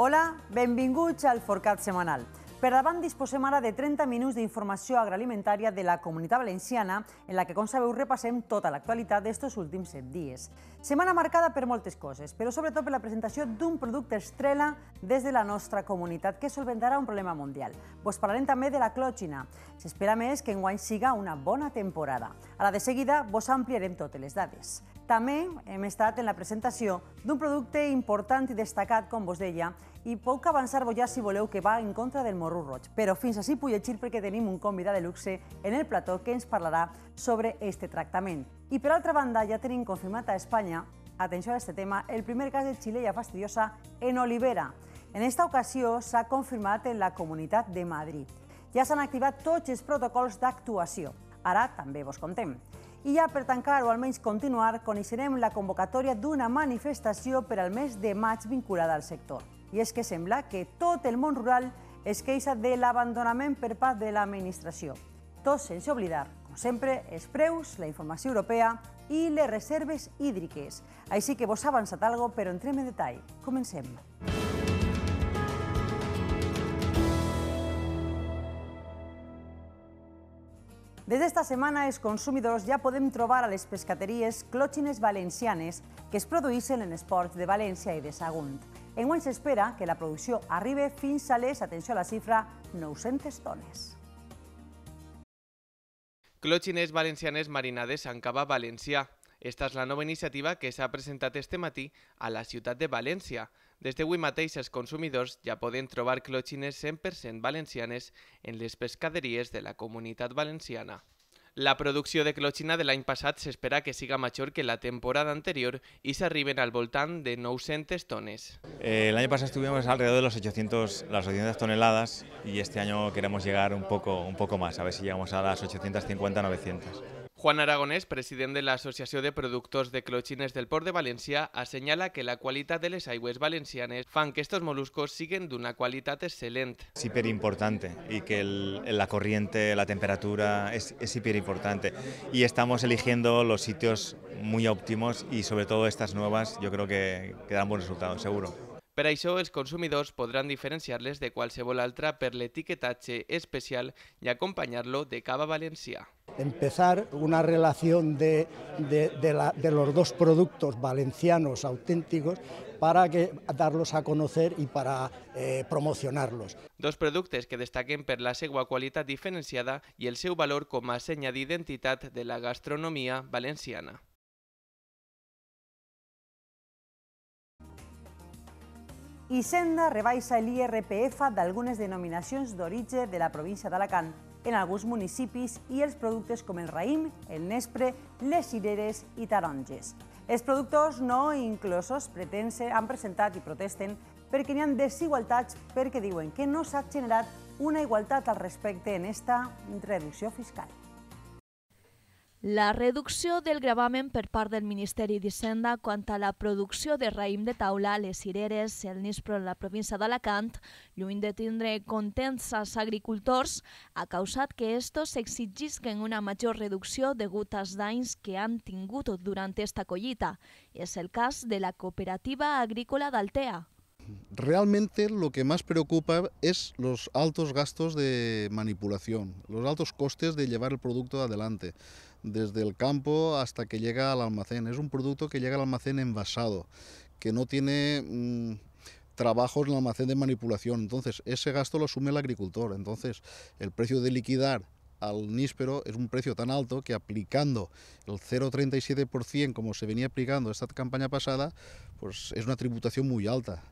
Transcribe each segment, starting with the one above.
Hola, benvinguts al Forcat Setmanal. Per davant disposem ara de 30 minuts d'informació agroalimentària de la Comunitat Valenciana, en la que, com sabeu, repassem tota l'actualitat d'estos últims 7 dies. Setmana marcada per moltes coses, però sobretot per la presentació d'un producte estrella des de la nostra comunitat que solventarà un problema mundial. Vos parlarem també de la clòtxina. S'espera més que enguany siga una bona temporada. Ara de seguida vos ampliarem totes les dades. També hem estat en la presentació d'un producte important i destacat, com vos deia, i puc avançar-vos ja si voleu que va en contra del morro roig. Però fins així puc llegir perquè tenim un convidat de luxe en el plató que ens parlarà sobre este tractament. I per altra banda ja tenim confirmat a Espanya, atenció a este tema, el primer cas de xilella fastidiosa en olivera. En esta ocasió s'ha confirmat en la Comunitat de Madrid. Ja s'han activat tots els protocols d'actuació. Ara també vos contem. I ja per tancar o almenys continuar, coneixerem la convocatòria d'una manifestació per al mes de maig vinculada al sector. I és que sembla que tot el món rural es queixa de l'abandonament per part de l'administració. Tot sense oblidar, com sempre, els preus, la informació europea i les reserves hídriques. Així que vos ha avançat algo, però entrem en detall. Comencem. Des d'esta setmana, els consumidors ja podem trobar a les pescateries clòtxines valencianes que es produeixen en els ports de València i de Sagunt. Enguany s'espera que la producció arribi fins a les, atenció a la xifra, 900 tones. Clòtxines valencianes marinades en cava valencià. Esta és la nova iniciativa que s'ha presentat este matí a la ciutat de València. Des d'avui mateix els consumidors ja poden trobar clòtxines 100% valencianes en les pescaderies de la Comunitat Valenciana. La producció de clòtxina de l'any passat s'espera que siga major que la temporada anterior y s'arriben al voltant de 900 tones. El año pasado estuvimos alrededor de las 800 toneladas y este año queremos llegar un poco más, a ver si llegamos a las 850-900. Juan Aragonès, president de l'Associació de Productors de Clòtxines del Port de València, assenyala que la qualitat de les aigües valencianes fan que estos moluscos siguen d'una qualitat excel·lent. Es hiperimportante y que la corriente, la temperatura es hiperimportante y estamos eligiendo los sitios muy óptimos y sobre todo estas nuevas yo creo que dan buen resultado, seguro. Per això, els consumidors podran diferenciar-les de qualsevol altra per l'etiquetatge especial i acompanyar-lo de cava valencià. Empezar una relación de los dos productos valencianos auténticos para darlos a conocer y para promocionarlos. Dos productes que destaquen per la seva qualitat diferenciada i el seu valor com a senya d'identitat de la gastronomia valenciana. Hisenda rebaixa l'IRPF d'algunes denominacions d'origen de la província d'Alacant en alguns municipis i els productes com el raïm, el nespre, les cireres i taronges. Els productors no inclosos han presentat i protesten perquè hi ha desigualtats perquè diuen que no s'ha generat una igualtat al respecte en esta reducció fiscal. La reducció del gravamen per part del Ministeri d'Hisenda quant a la producció de raïm de taula, les cireres, el nispre en la província d'Alacant, lluny de tindre contents als agricultors, ha causat que estos exigisquen una major reducció degut als danys que han tingut durant esta collita. És el cas de la cooperativa agrícola d'Altea. Realmente lo que más preocupa es los altos gastos de manipulación, los altos costes de llevar el producto adelante, desde el campo hasta que llega al almacén. Es un producto que llega al almacén envasado, que no tiene trabajos en el almacén de manipulación, entonces ese gasto lo asume el agricultor. Entonces el precio de liquidar al níspero es un precio tan alto que aplicando el 0,37% como se venía aplicando esta campaña pasada, pues es una tributación muy alta.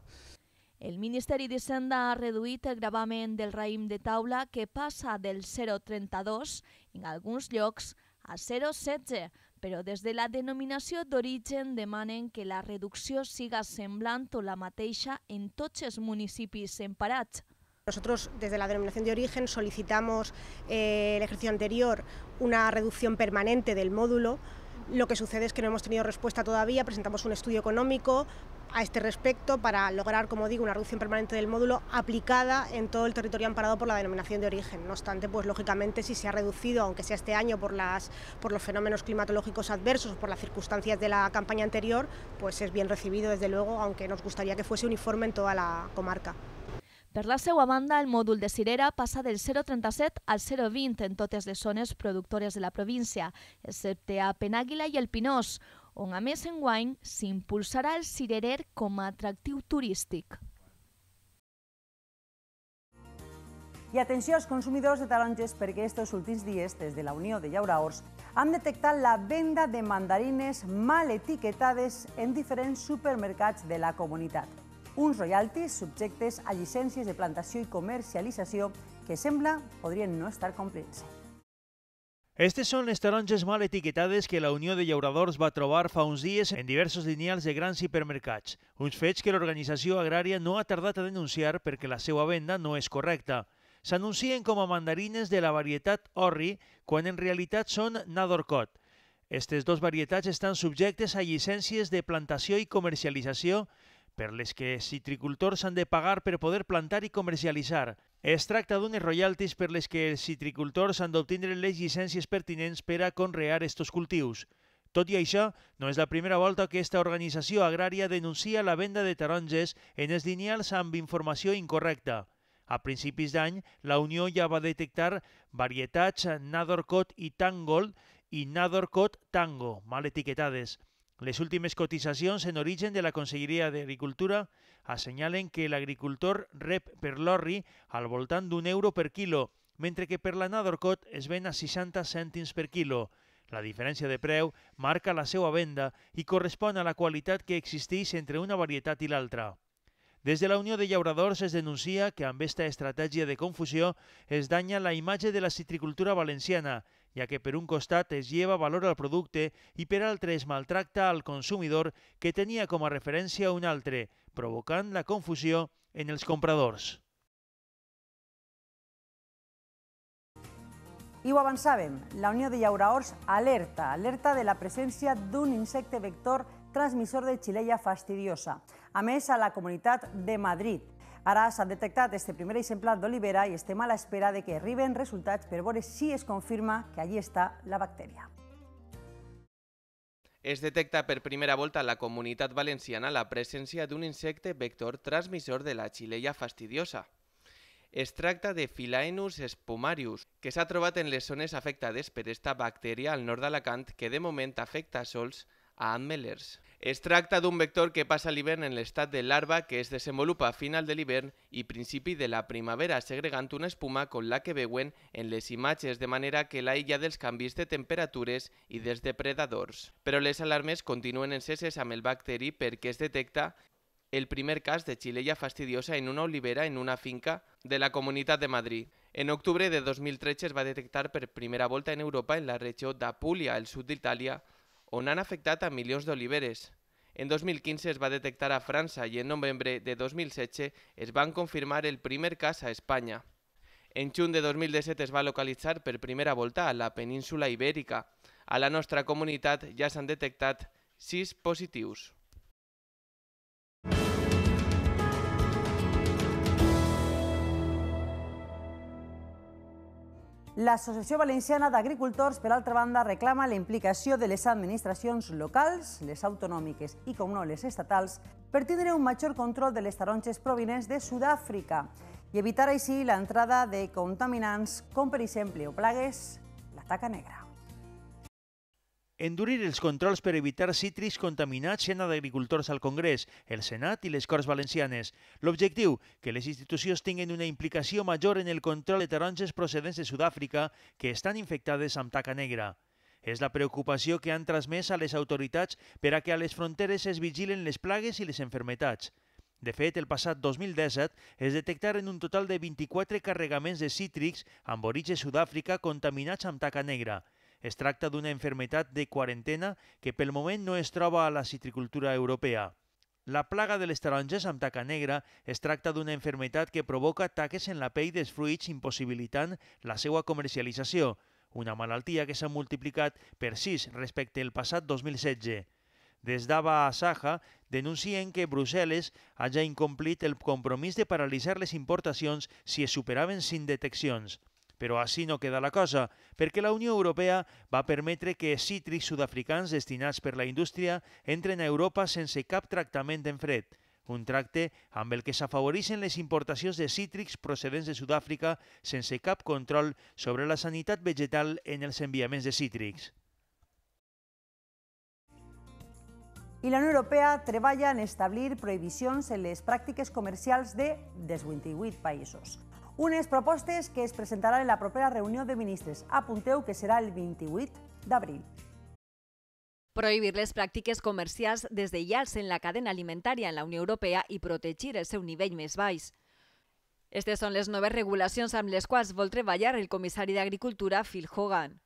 El Ministeri d'Hisenda ha reduït el gravamen del raïm de taula que passa del 0,32 en alguns llocs a 0,16, però des de la denominació d'origen demanen que la reducció siga semblant o la mateixa en tots els municipis emparats. Nosotros, desde la denominación de origen, solicitamos el ejercicio anterior una reducción permanente del módulo. Lo que sucede es que no hemos tenido respuesta todavía, presentamos un estudio económico, a este respecto para lograr, como digo, una reducción permanente del módulo aplicada en todo el territorio amparado por la denominación de origen. No obstante, pues lógicamente si se ha reducido, aunque sea este año por los fenómenos climatológicos adversos, por las circunstancias de la campaña anterior, pues es bien recibido desde luego, aunque nos gustaría que fuese uniforme en toda la comarca. Per la seva banda, el mòdul de cirera passa del 0,37 al 0,20 en totes les zones productores de la província, excepte a Penàguila i el Pinós, on a més enguany s'impulsarà el cirerer com a atractiu turístic. I atenció als consumidors de taronges perquè estos últims dies, des de la Unió de Llauraors, han detectat la venda de mandarines mal etiquetades en diferents supermercats de la comunitat. Uns royalties subjectes a llicències de plantació i comercialització que sembla podrien no estar complint-se. Estes són les taronges mal etiquetades que la Unió de Llauradors va trobar fa uns dies en diversos lineals de grans hipermercats. Uns fets que l'organització agrària no ha tardat a denunciar perquè la seva venda no és correcta. S'anuncien com a mandarines de la varietat Orri, quan en realitat són Nadorcot. Aquestes dues varietats estan subjectes a llicències de plantació i comercialització per les que els citricultors han de pagar per poder plantar i comercialitzar. Es tracta d'unes royalties per les que els citricultors han d'obtindre les llicències pertinents per a conrear estos cultius. Tot i això, no és la primera volta que aquesta organització agrària denuncia la venda de taronges en els lineals amb informació incorrecta. A principis d'any, la Unió ja va detectar varietats Nadorcot i Tangold i Nadorcot Tango, mal etiquetades. Les últimes cotitzacions en origen de la Conselleria d'Agricultura assenyalen que l'agricultor rep per l'orri al voltant d'1 € per quilo, mentre que per la Nadorcot es ven a 60 cèntims per quilo. La diferència de preu marca la seva venda i correspon a la qualitat que existeix entre una varietat i l'altra. Des de la Unió de Llauradors es denuncia que amb aquesta estratègia de confusió es danya la imatge de la citricultura valenciana, ja que per un costat es lleva valor al producte i per altre es maltracta al consumidor que tenia com a referència un altre, provocant la confusió en els compradors. I ho avançàvem, la Unió de Llauraors alerta de la presència d'un insecte vector transmissor de Xylella fastidiosa, a més a la Comunitat de Madrid. Ara s'ha detectat este primer exemplar d'olivera i estem a l'espera de que arriben resultats per veure si es confirma que allí està la bactèria. Es detecta per primera volta a la Comunitat Valenciana la presència d'un insecte vector transmissor de la Xylella fastidiosa. Es tracta de Philaenus spumarius, que s'ha trobat en les zones afectades per esta bactèria al nord d'Alacant, que de moment afecta sols a ametllers. Es tracta d'un vector que passa l'hivern en l'estat de larva que es desenvolupa a final de l'hivern i principi de la primavera, segregant una espuma com la que veuen en les imatges, de manera que l'aïlla dels canvis de temperatures i dels depredadors. Però les alarmes continuen enceses amb el bacteri perquè es detecta el primer cas de Xylella fastidiosa en una olivera en una finca de la Comunitat de Madrid. En octubre de 2013 es va detectar per primera volta en Europa en la regió d'Apulia, al sud d'Itàlia, on han afectat a milions d'oliveres. En 2015 es va detectar a França i en novembre de 2016 es van confirmar el primer cas a Espanya. En juny de 2017 es va localitzar per primera volta a la península Ibèrica. A la nostra comunitat ja s'han detectat 6 positius. L'Associació Valenciana d'Agricultors, per altra banda, reclama la implicació de les administracions locals, les autonòmiques i, com no, les estatals, per tindre un major control de les taronges provinents de Sud-àfrica i evitar així l'entrada de contaminants com, per exemple, o plagues, la taca negra. Endurir els controls per evitar cítrics contaminats Xena d'Agricultors al Congrés, el Senat i les Corts Valencianes. L'objectiu, que les institucions tinguin una implicació major en el control de taronges procedents de Sud-àfrica que estan infectades amb taca negra. És la preocupació que han transmès a les autoritats per a que a les fronteres es vigilen les plagues i les enfermetats. De fet, el passat 2017 es detectaren un total de 24 carregaments de cítrics amb origen Sud-àfrica contaminats amb taca negra. Es tracta d'una enfermetat de quarantena que pel moment no es troba a la citricultura europea. La plaga de les taronges amb taca negra es tracta d'una enfermetat que provoca taques en la pell dels fruits impossibilitant la seva comercialització, una malaltia que s'ha multiplicat per 6 respecte al passat 2016. Des d'Ava a Saja denuncien que Brussel·les hagi incomplit el compromís de paralitzar les importacions si es superaven 5 deteccions. Però així no queda la cosa, perquè la Unió Europea va permetre que cítrics sud-africans destinats per la indústria entren a Europa sense cap tractament en fred, un tracte amb el que s'afavoreixen les importacions de cítrics procedents de Sud-àfrica sense cap control sobre la sanitat vegetal en els enviaments de cítrics. I la Unió Europea treballa en establir prohibicions en les pràctiques comercials dels 28 països. Unes propostes que es presentaran en la propera reunió de ministres. Apunteu que serà el 28 d'abril. Prohibir les pràctiques comercials deslleials en la cadena alimentària en la Unió Europea i protegir el seu nivell més baix. Aquestes són les noves regulacions amb les quals vol treballar el comissari d'Agricultura, Phil Hogan.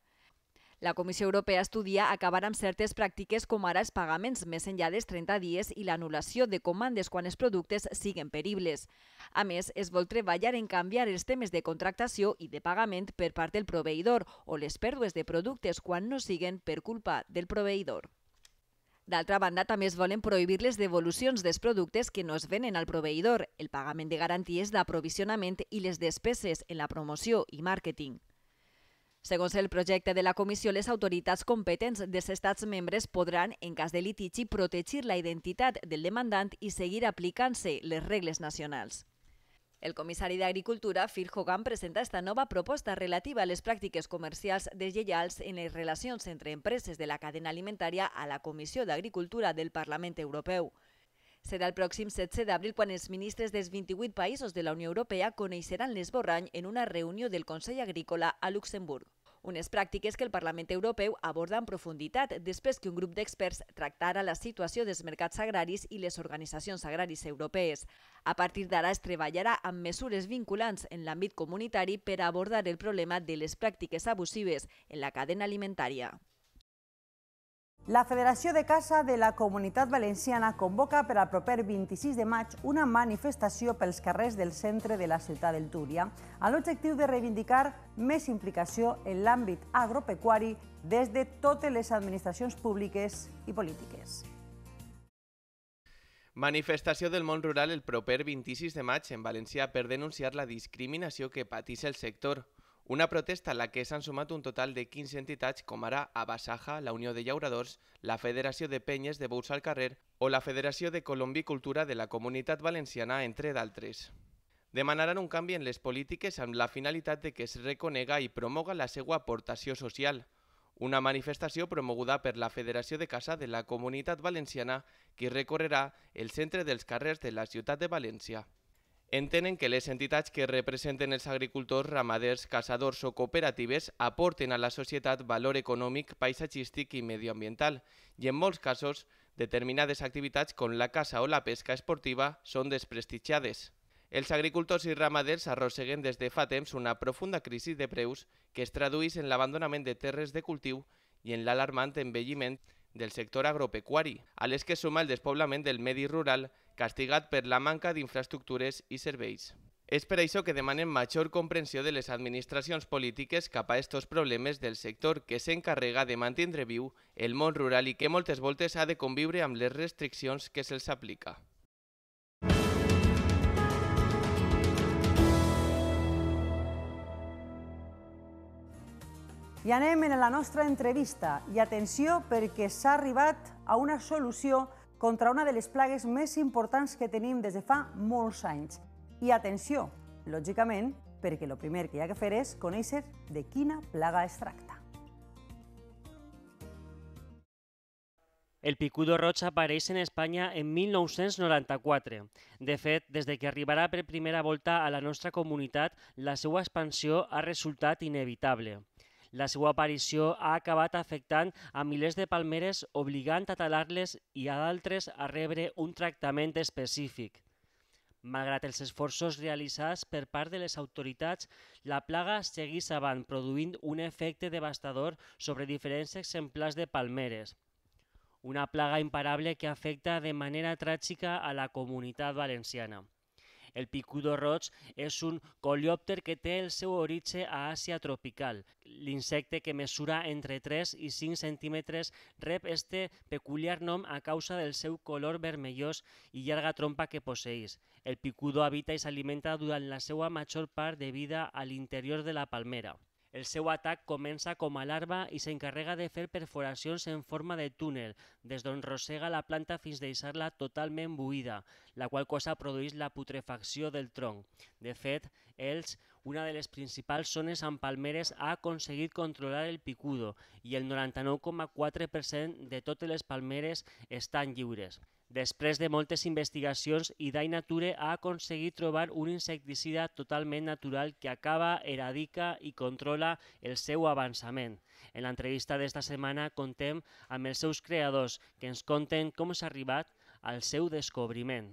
La Comissió Europea estudia acabar amb certes pràctiques com ara els pagaments més enllà dels 30 dies i l'anul·lació de comandes quan els productes siguen peribles. A més, es vol treballar en canviar els temes de contractació i de pagament per part del proveïdor o les pèrdues de productes quan no siguen per culpa del proveïdor. D'altra banda, també es volen prohibir les devolucions dels productes que no es venen al proveïdor, el pagament de garanties d'aprovisionament i les despeses en la promoció i màrqueting. Segons el projecte de la Comissió, les autoritats competents dels estats membres podran, en cas de litigi, protegir la identitat del demandant i seguir aplicant-se les regles nacionals. El comissari d'Agricultura, Phil Hogan, presenta esta nova proposta relativa a les pràctiques comercials deslleials en les relacions entre empreses de la cadena alimentària a la Comissió d'Agricultura del Parlament Europeu. Serà el pròxim 16 d'abril quan els ministres dels 28 països de la Unió Europea coneixeran l'esborrany en una reunió del Consell Agrícola a Luxemburg. Unes pràctiques que el Parlament Europeu aborda en profunditat després que un grup d'experts tractara la situació dels mercats agraris i les organitzacions agraris europees. A partir d'ara es treballarà amb mesures vinculants en l'àmbit comunitari per abordar el problema de les pràctiques abusives en la cadena alimentària. La Federació de Caça de la Comunitat Valenciana convoca per al proper 26 de maig una manifestació pels carrers del centre de la ciutat del Túria amb l'objectiu de reivindicar més implicació en l'àmbit agropecuari des de totes les administracions públiques i polítiques. Manifestació del món rural el proper 26 de maig en València per denunciar la discriminació que pateix el sector. Una protesta a la que s'han sumat un total de 15 entitats com ara Abasaja, la Unió de Llauradors, la Federació de Penyes de Bous al Carrer o la Federació de Colombicultura de la Comunitat Valenciana, entre d'altres. Demanaran un canvi en les polítiques amb la finalitat de que es reconega i promoga la seva aportació social. Una manifestació promoguda per la Federació de Caça de la Comunitat Valenciana que recorrerà el centre dels carrers de la ciutat de València. Entenen que les entitats que representen els agricultors, ramaders, caçadors o cooperatives aporten a la societat valor econòmic, paisatgístic i medioambiental i en molts casos determinades activitats com la caça o la pesca esportiva són desprestigiades. Els agricultors i ramaders arrosseguen des de fa temps una profunda crisi de preus que es tradueix en l'abandonament de terres de cultiu i en l'alarmant envelliment del sector agropecuari, a les que suma el despoblament del medi rural castigat per la manca d'infraestructures i serveis. És per això que demanen major comprensió de les administracions polítiques cap a estos problemes del sector que s'encarrega de mantindre viu el món rural i que moltes voltes ha de conviure amb les restriccions que se'ls aplica. I anem en la nostra entrevista. I atenció perquè s'ha arribat a una solució contra una de les plagues més importants que tenim des de fa molts anys. I atenció, lògicament, perquè el primer que hi ha que fer és conèixer de quina plaga es tracta. El picudo roig apareix en Espanya en 1994. De fet, des que arribarà per primera volta a la nostra comunitat, la seva expansió ha resultat inevitable. La seva aparició ha acabat afectant a milers de palmeres, obligant a talar-les i a d'altres a rebre un tractament específic. Malgrat els esforços realitzats per part de les autoritats, la plaga segueix avant, produint un efecte devastador sobre diferents exemplars de palmeres. Una plaga imparable que afecta de manera tràgica a la comunitat valenciana. El picudo roig és un coleòpter que té el seu origen a Àsia tropical. L'insecte, que mesura entre 3 i 5 centímetres, rep este peculiar nom a causa del seu color vermellós i llarga trompa que posseeix. El picudo habita i s'alimenta durant la seva major part de vida a l'interior de la palmera. El seu atac comença com a larva i s'encarrega de fer perforacions en forma de túnel, des d'on rosega la planta fins deixar-la totalment buida, la qual cosa produeix la putrefacció del tronc. De fet, Elx, una de les principals zones amb palmeres, ha aconseguit controlar el picudo i el 99,4% de totes les palmeres estan lliures. Després de moltes investigacions, Iday Nature ha aconseguit trobar un insecticida totalment natural que acaba, eradica i controla el seu avançament. En l'entrevista d'esta setmana contem amb els seus creadors, que ens conten com s'ha arribat al seu descobriment.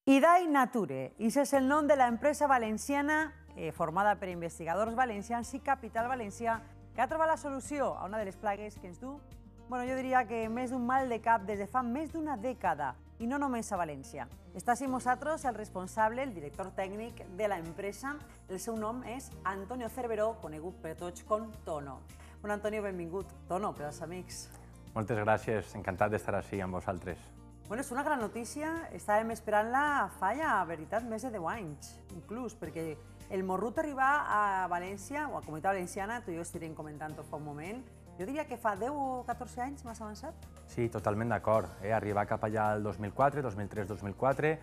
Iday Nature, i és el nom de l'empresa valenciana formada per investigadors valencians i capital valencià, que ha trobat la solució a una de les plagues que ens du, jo diria que més d'un mal de cap des de fa més d'una dècada, i no només a València. Està amb nosaltres el responsable, el director tècnic de l'empresa. El seu nom és Antonio Cerveró, conegut per tots com Tono. Bueno, Antonio, benvingut. Tono, per als amics. Moltes gràcies, encantat d'estar així amb vosaltres. Bueno, és una gran notícia, estàvem esperant-la fa ja, veritat, més de 10 anys, inclús, perquè el morrut arribar a València, o a Comunitat Valenciana, tu i jo estirem comentant-ho fa un moment, jo diria que fa 10 o 14 anys més avançat. Sí, totalment d'acord. Arribar cap allà el 2004, 2003-2004,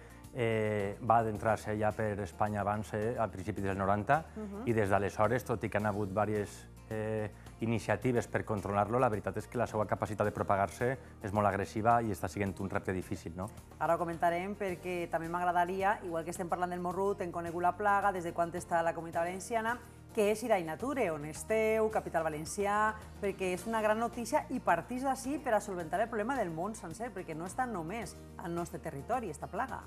va adentrar-se ja per Espanya abans, a principis dels 90, i des d'aleshores, tot i que han hagut diverses iniciatives per controlar-lo, la veritat és que la seva capacitat de propagar-se és molt agressiva i està sent un repte difícil, no? Ara ho comentarem perquè també m'agradaria, igual que estem parlant del morrut, hem conegut la plaga, des de quan està a la Comunitat Valenciana, que és Iday Nature, on esteu, capital valencià, perquè és una gran notícia i partís d'ací per a solventar el problema del món sencer, perquè no està només al nostre territori, esta plaga.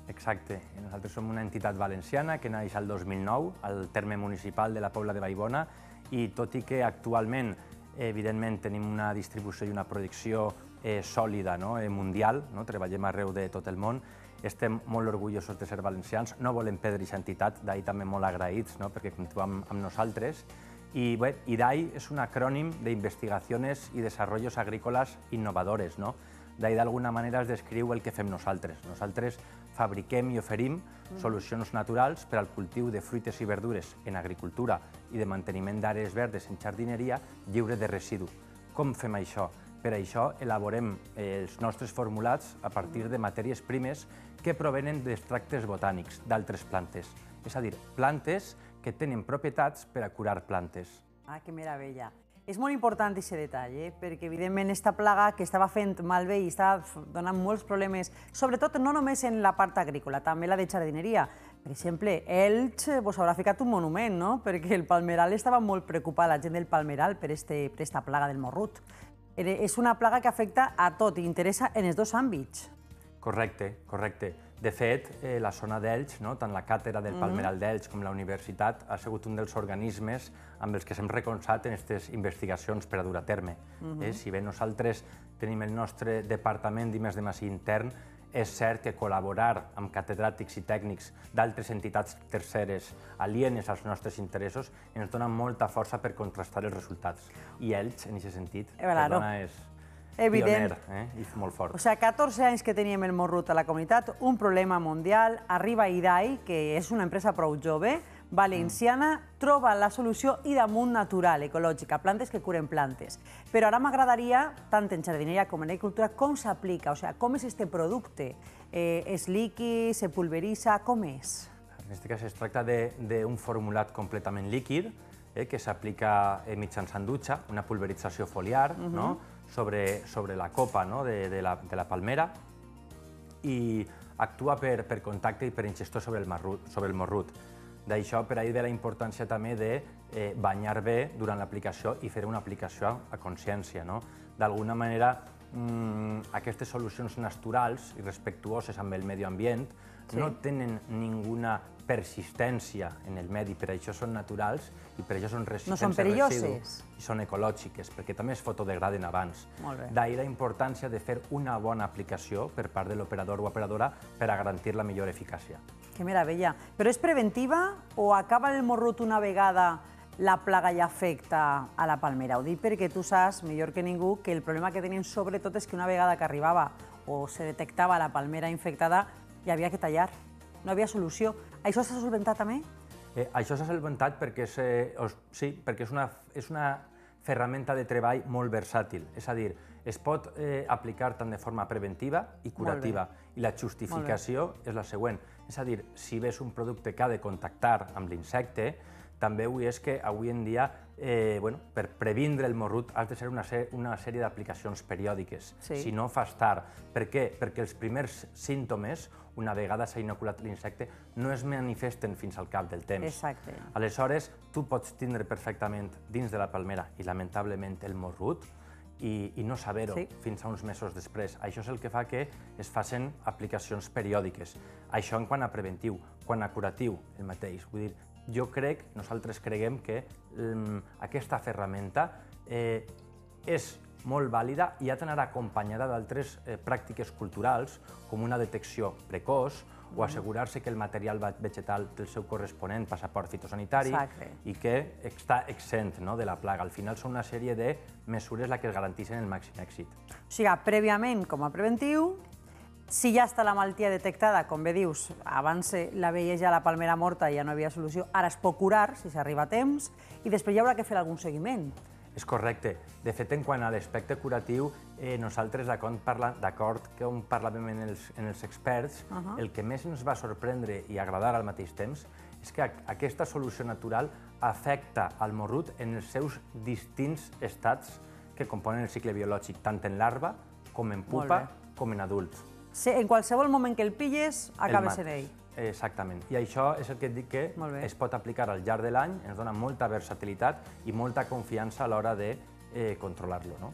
Exacte. Nosaltres som una entitat valenciana que naix al 2009, al terme municipal de la Pobla de Vallbona, i tot i que actualment, evidentment, tenim una distribució i una producció sòlida, mundial, treballem arreu de tot el món, estem molt orgullosos de ser valencians, no volem perdre aquesta entitat, d'ahir també molt agraïts perquè comptem amb nosaltres. I Iday és un acrònim d'Investigaciones i Desarrollos Agrícolas Innovadores. D'ahir d'alguna manera es descriu el que fem nosaltres. Nosaltres fabriquem i oferim solucions naturals per al cultiu de fruites i verdures en agricultura i de manteniment d'àrees verdes en jardineria lliure de residu. Com fem això? Per això elaborem els nostres formulats a partir de matèries primes que provenen d'extractes botànics d'altres plantes. És a dir, plantes que tenen propietats per a curar plantes. Ah, que meravella. És molt important aquest detall, perquè evidentment aquesta plaga que estava fent malbé i estava donant molts problemes, sobretot no només en la part agrícola, també la de jardineria. Per exemple, Elx vos haurà ficat un monument, no? Perquè el palmeral estava molt preocupat, la gent del palmeral, per aquesta plaga del morrut. És una plaga que afecta a tot i interessa en els dos àmbits. Correcte, correcte. De fet, la zona d'Elx, tant la càtedra del Palmeral d'Elx com la universitat, ha sigut un dels organismes amb els que s'hem recolzat en aquestes investigacions per a dur a terme. Si bé nosaltres tenim el nostre departament d'I+D+I intern, és cert que col·laborar amb catedràtics i tècnics d'altres entitats terceres alienes als nostres interessos ens dona molta força per contrastar els resultats. I Elx, en aquest sentit, és pioner i molt fort. O sigui, 14 anys que teníem el morrut a la comunitat, un problema mundial, arriba Iday, que és una empresa prou jove, valenciana, troba la solució i damunt natural, ecològica, plantes que curen plantes. Però ara m'agradaria, tant en jardineria com en agricultura, com s'aplica, o sigui, com és aquest producte? És líquid, se pulveritza, com és? En aquest cas es tracta d'un formulat completament líquid que s'aplica mitjançant dutxa, una pulverització foliar, sobre la copa de la palmera i actua per contacte i per ingestió sobre el morrut. D'això, per ahir ve la importància també de banyar bé durant l'aplicació i fer una aplicació a consciència. D'alguna manera, aquestes solucions naturals i respectuoses amb el medi ambient no tenen ninguna persistència en el medi, per això són naturals i per això són resistents No són perilloses. I són ecològiques, perquè també es fotodegraden abans. Molt bé. D'ahir la importància de fer una bona aplicació per part de l'operador o operadora per a garantir la millor eficàcia. Que meravella. Però és preventiva o acaba el morrut una vegada la plaga ja afecta a la palmera? Ho dic perquè tu saps, millor que ningú, que el problema que tenien sobretot és que una vegada que arribava o se detectava la palmera infectada, hi havia que tallar. No havia solució. Això s'ha solventat també? Això s'ha solventat perquè és una ferramenta de treball molt versàtil. És a dir, es pot aplicar tant de forma preventiva i curativa. I la justificació és la següent. És a dir, si ves un producte que ha de contactar amb l'insecte, també és que avui en dia, per previndre el morrut, has de fer una sèrie d'aplicacions periòdiques. Si no, fas tard. Per què? Perquè els primers símptomes, una vegada s'ha inoculat l'insecte, no es manifesten fins al cap del temps. Exacte. Aleshores, tu pots tindre perfectament dins de la palmera i, lamentablement, el morrut i no saber-ho fins a uns mesos després. Això és el que fa que es facin aplicacions periòdiques. Això en quant a preventiu. Quant a curatiu, el mateix. Vull dir, nosaltres creguem que aquesta ferramenta és molt vàlida i ha d'anar acompanyada d'altres pràctiques culturals, com una detecció precoç o assegurar-se que el material vegetal té el seu corresponent passaport fitosanitari i que està exempt de la plaga. Al final són una sèrie de mesures les que es garanteixen el màxim èxit. O sigui, prèviament, com a preventiu, si ja està la malaltia detectada, com bé dius, abans la veies ja la palmera morta i ja no havia solució, ara es pot curar, si s'arriba a temps, i després hi haurà que fer algun seguiment. És correcte. De fet, en quant a l'aspecte curatiu, nosaltres, d'acord com parlàvem en els experts, el que més ens va sorprendre i agradar al mateix temps és que aquesta solució natural afecta el morrut en els seus distints estats que componen el cicle biològic, tant en larva, com en pupa, com en adult. En qualsevol moment que el pilles, acaba sent ell. Exactament. I això és el que et dic que es pot aplicar al llarg de l'any, ens dona molta versatilitat i molta confiança a l'hora de controlar-lo.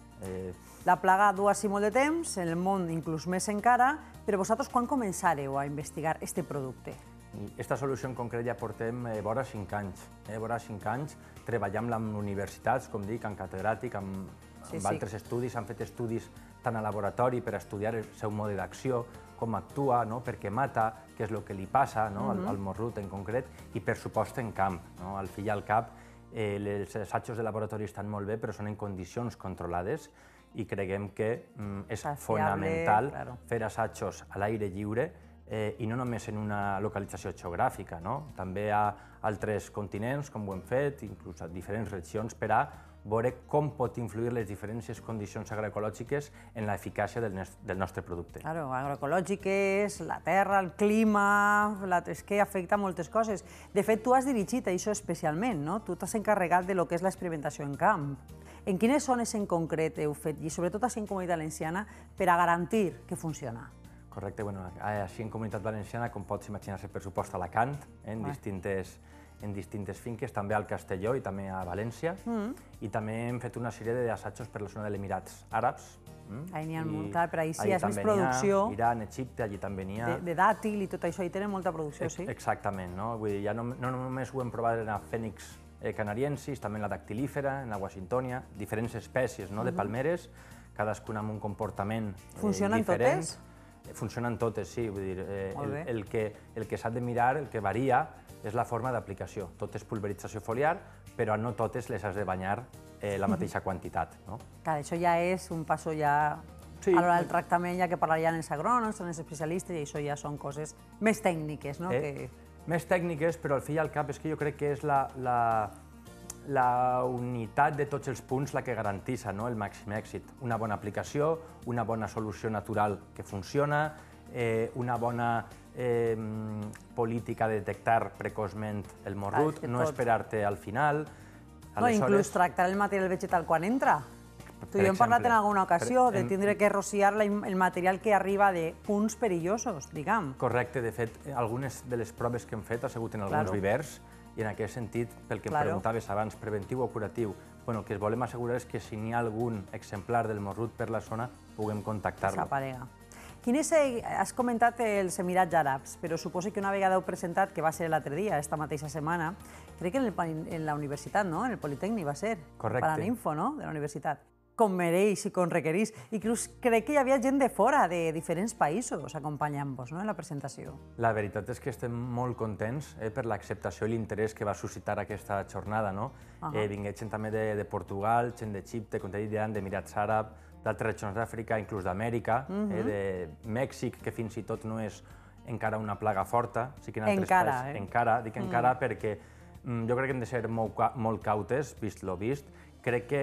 La plaga du així molt de temps, en el món inclús més encara, però vosaltres quan començareu a investigar aquest producte? Aquesta solució en concret ja portem vora 5 anys. Vora 5 anys treballant amb universitats, com dic, amb catedràtic, amb altres estudis, han fet estudis tant a laboratori per estudiar el seu mode d'acció, com actua, per què mata, què és el que li passa al morrut en concret, i per supost en camp. Al fi i al cap, els assajos de laboratori estan molt bé, però són en condicions controlades i creguem que és fonamental fer assajos a l'aire lliure i no només en una localització geogràfica, també a altres continents, com ho hem fet, inclús a diferents regions, per a veure com pot influir les diferents condicions agroecològiques en l'eficàcia del nostre producte. Claro, agroecològiques, la terra, el clima, és que afecta moltes coses. De fet, tu has dirigit això especialment, no? Tu t'has encarregat de lo que és l'experimentació en camp. En quines zones en concret heu fet, i sobretot així en Comunitat Valenciana, per a garantir que funciona? Correcte, així en Comunitat Valenciana, com pots imaginar-se, per supost a Alacant, en distintes finques, també al Castelló i també a València, i també hem fet una sèrie d'assajos per la zona de l'Emirats Àrabs. Ahí n'hi ha muntat, però ahí sí és més producció. Iran, Egipte, allí també n'hi ha. De dàtil i tot això, ahí tenen molta producció, sí. Exactament, vull dir, ja no només ho hem provat en la Fènix canariensis, també en la dactilífera, en la Washingtonia, diferents espècies de palmeres, cadascuna amb un comportament diferent. Funcionen totes? Funcionen totes, sí. Vull dir, el que s'ha de mirar, el que varia, és la forma d'aplicació. Tot és pulverització foliar, però no totes les has de banyar la mateixa quantitat. Clar, això ja és un passo ja a l'hora del tractament, ja que parlarien els agrònoms, els especialistes, i això ja són coses més tècniques, no? Més tècniques, però al fi i al cap és que jo crec que és la unitat de tots els punts la que garanteix el màxim èxit. Una bona aplicació, una bona solució natural que funciona, una bona política de detectar precoçment el morrut, no esperar-te al final. No, inclús tractar el material vegetal quan entra. Tu i jo hem parlat en alguna ocasió de tindre que rociar el material que arriba de punts perillosos, diguem. Correcte, de fet, algunes de les proves que hem fet ha sigut en alguns vivers, i en aquest sentit, pel que em preguntaves abans, preventiu o curatiu, el que volem assegurar és que si n'hi ha algun exemplar del morrut per la zona, puguem contactar-lo. S'aparega. Has comentat els Emirats Àrabs, però suposo que una vegada heu presentat, que va ser l'altre dia, esta mateixa setmana, crec que en la universitat, no? En el Politécnic va ser. Correcte. Paraninfo, no? De la universitat. Com mereix i com requereix. Inclús crec que hi havia gent de fora, de diferents països, acompanyant-vos en la presentació. La veritat és que estem molt contents per l'acceptació i l'interès que va suscitar aquesta jornada. Vingué gent també de Portugal, gent d'Egipte, com t'he dit, d'Emirats Àrabs, d'altres regions d'Àfrica, inclús d'Amèrica, de Mèxic, que fins i tot no és encara una plaga forta. Encara, dic encara perquè jo crec que hem de ser molt cautes, vist lo vist. Crec que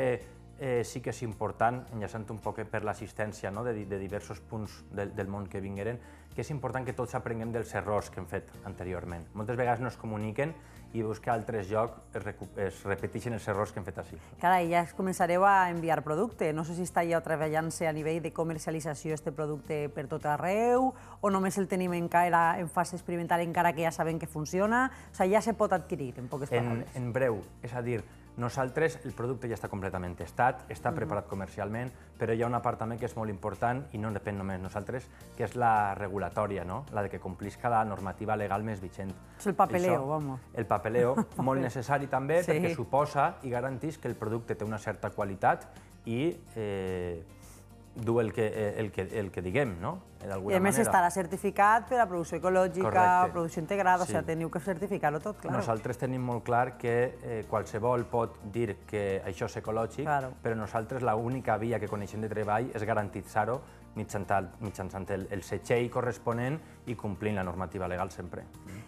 sí que és important, enllaçant un poc per l'assistència de diversos punts del món que vingueren, que és important que tots aprenguem dels errors que hem fet anteriorment. Moltes vegades no es comuniquen i veus que a altres llocs es repeteixen els errors que hem fet així. Carai, ja començareu a enviar producte. No sé si està ja treballant-se a nivell de comercialització este producte per tot arreu o només el tenim encara en fase experimental encara que ja sabem que funciona. O sigui, ja se pot adquirir, en poques paraules. En breu, és a dir, nosaltres, el producte ja està completament testat, està preparat comercialment, però hi ha una part també que és molt important i no depèn només de nosaltres, que és la regulatòria, la de que complisca la normativa legal més vigent. És el papeleo, vamos. El papeleo, molt necessari també, perquè suposa i garanteix que el producte té una certa qualitat i du el que diguem, no? I a més estarà certificat per a producció ecològica, producció integrada, o sigui, teniu que certificar-ho tot, clar. Nosaltres tenim molt clar que qualsevol pot dir que això és ecològic, però nosaltres l'única via que coneixem de treball és garantir-ho mitjançant el setxell corresponent i complint la normativa legal sempre.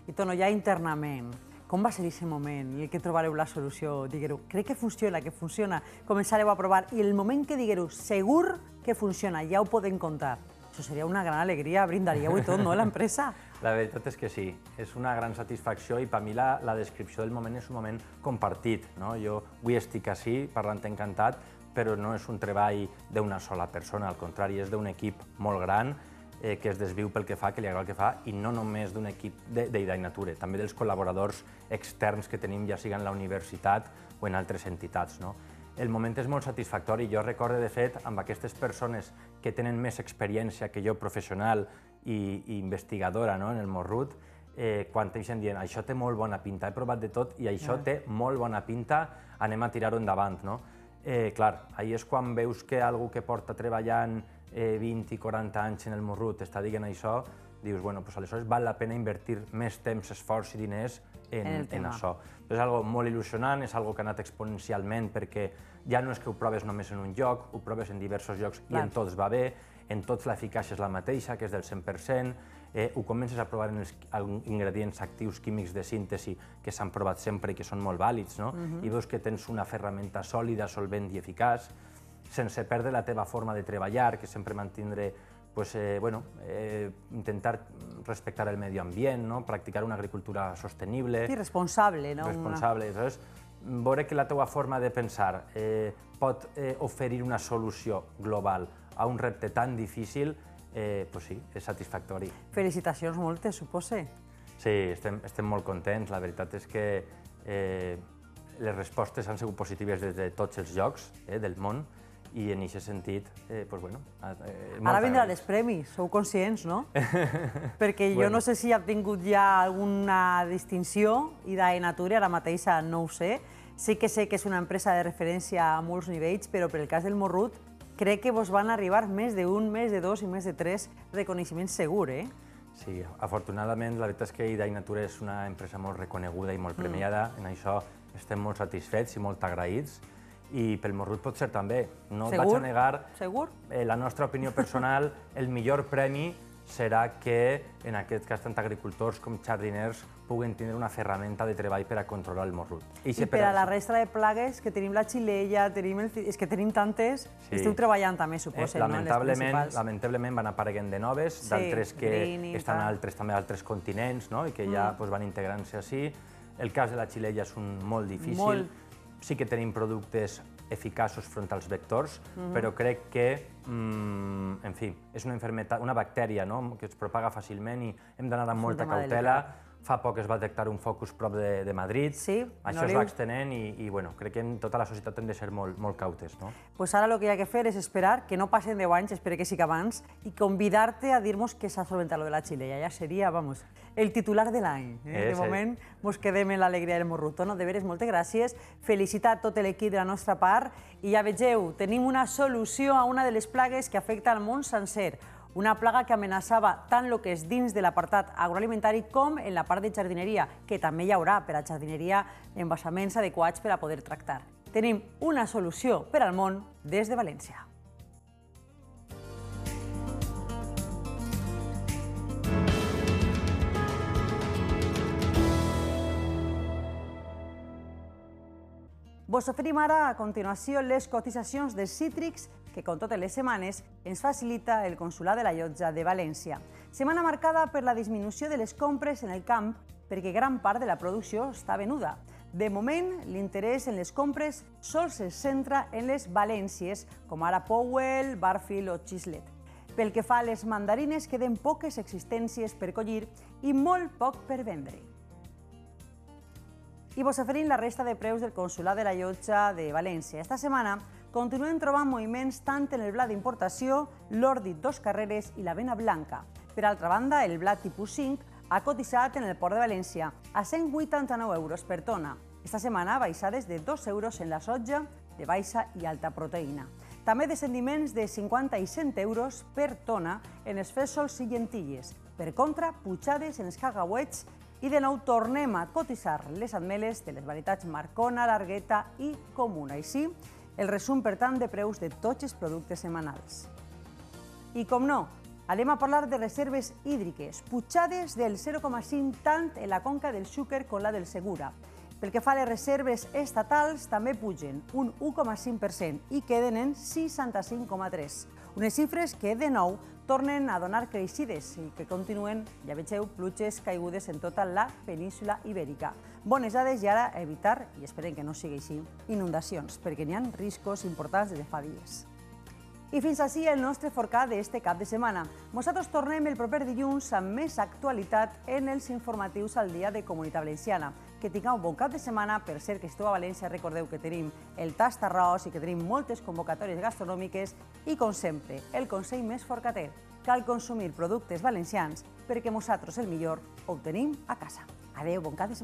I Tono, ja internament, com va ser aquest moment en què trobareu la solució? Digueu, crec que funciona, començareu a provar, i el moment que digueu, segur que funciona, ja ho podem contar. Això seria una gran alegria, brindaríeu i tot, no, l'empresa? La veritat és que sí, és una gran satisfacció i per mi la descripció del moment és un moment compartit. Jo avui estic així, parlant encantat, però no és un treball d'una sola persona, al contrari, és d'un equip molt gran, que es desviu pel que fa, que li agrada el que fa, i no només d'un equip d'Idainature, també dels col·laboradors externs que tenim, ja sigui en la universitat o en altres entitats. El moment és molt satisfactori. Jo recordo, de fet, amb aquestes persones que tenen més experiència que jo, professional i investigadora en el Morrut, quan t'eixen dient això té molt bona pinta, he provat de tot i això té molt bona pinta, anem a tirar-ho endavant. Clar, ahir és quan veus que algú que porta treballant 20 i 40 anys en el Morrut està dient això, dius, bueno, aleshores val la pena invertir més temps, esforç i diners en això. És algo molt il·lusionant, és algo que ha anat exponencialment perquè ja no és que ho proves només en un lloc, ho proves en diversos llocs i en tots va bé, en tots l'eficàcia és la mateixa, que és del 100%, ho comences a provar en els ingredients actius químics de síntesi que s'han provat sempre i que són molt vàlids, i veus que tens una ferramenta sòlida, solvent i eficaç, sense perdre la teva forma de treballar, que sempre mantindre, intentar respectar el medi ambient, practicar una agricultura sostenible. I responsable, no? Responsable. Veure que la teva forma de pensar pot oferir una solució global a un repte tan difícil, sí, és satisfactori. Felicitacions moltes, supose. Sí, estem molt contents. La veritat és que les respostes han sigut positives des de tots els llocs del món i en aquest sentit, Ara vindran els premis, sou conscients, no? Perquè jo no sé si ha tingut ja alguna distinció i d'Idainature, ara mateixa no ho sé. Sí que sé que és una empresa de referència a molts nivells, però per el cas del Morrut crec que vos van arribar més d'un, més de dos i més de tres reconeixements segur, Sí, afortunadament, la veritat és que Idainature és una empresa molt reconeguda i molt premiada. En això estem molt satisfets i molt agraïts. I pel Morrut pot ser també. No et vaig a negar. Segur? La nostra opinió personal, el millor premi serà que, en aquest cas, tant agricultors com jardiners puguen tenir una ferramenta de treball per a controlar el Morrut. I per a la resta de plagues, que tenim la xilella, és que tenim tantes, esteu treballant també, suposo, no? Lamentablement van apareguent de noves, d'altres que estan també a altres continents i que ja van integrant-se així. El cas de la xilella és molt difícil. Sí que tenim productes eficaços front als vectors, però crec que, en fi, és una bactèria que es propaga fàcilment i hem d'anar amb molta cautela. Fa poc es va detectar un focus prop de Madrid, això es va extenent i crec que en tota la societat hem de ser molt cautes. Pues ara el que hi ha que fer és esperar que no passen 10 anys, espero que sí que abans, i convidar-te a dir-nos que s'ha solventat lo de la xilella. Ja seria, vamos, el titular de l'any. De moment, mos quedem en l'alegria del morruto. De veres, moltes gràcies. Felicitar tot l'equip de la nostra part. I ja vegeu, tenim una solució a una de les plagues que afecta al món sencer. Una plaga que amenaçava tant el que és dins de l'apartat agroalimentari com en la part de jardineria, que també hi haurà per a jardineria embassaments adequats per a poder tractar. Tenim una solució per al món des de València. Vos oferim ara, a continuació, les cotitzacions dels cítrics que, com totes les setmanes, ens facilita el Consolat de la Llotja de València. Setmana marcada per la disminució de les compres en el camp perquè gran part de la producció està venuda. De moment, l'interès en les compres sols es centra en les valències, com ara Powell, Barfield o Chislet. Pel que fa a les mandarines, queden poques existències per collir i molt poc per vendre. I vos oferim la resta de preus del Consolat de la Llotja de València. Esta setmana continuem trobant moviments tant en el blat d'importació, l'ordi 2 carreres i l'avena blanca. Per altra banda, el blat tipus 5 ha cotitzat en el Port de València a 189 euros per tona. Esta setmana baixades de 2 euros en la soja de baixa i alta proteïna. També descendiments de 50 i 100 euros per tona en els fesols i llentilles. Per contra, pujades en els cacauets i de nou tornem a cotitzar les ametlles de les varietats Marcona, Largueta i Comuna. Així, el resum, per tant, de preus de tots els productes setmanals. I com no, anem a parlar de reserves hídriques, pujades del 0,5 tant en la conca del Xúquer com la del Segura. Pel que fa a les reserves estatals, també pugen un 1,5% i queden en 65,3. Unes xifres que, de nou, tornen a donar creixides i que continuen, ja vegeu, pluges caigudes en tota la península ibèrica. Bones dades i ara evitar, i esperem que no sigui així, inundacions, perquè n'hi ha riscos importants des de fa dies. I fins així el nostre forcat d'este cap de setmana. Nosaltres tornem el proper dilluns amb més actualitat en els informatius al dia de Comunitat Valenciana. Que tingueu un bon cap de setmana. Per cert, que esteu a València, recordeu que tenim el tast arròs i que tenim moltes convocatòries gastronòmiques i, com sempre, el consell més forcater. Cal consumir productes valencians perquè nosaltres el millor ho tenim a casa. Adéu, bon cap de setmana.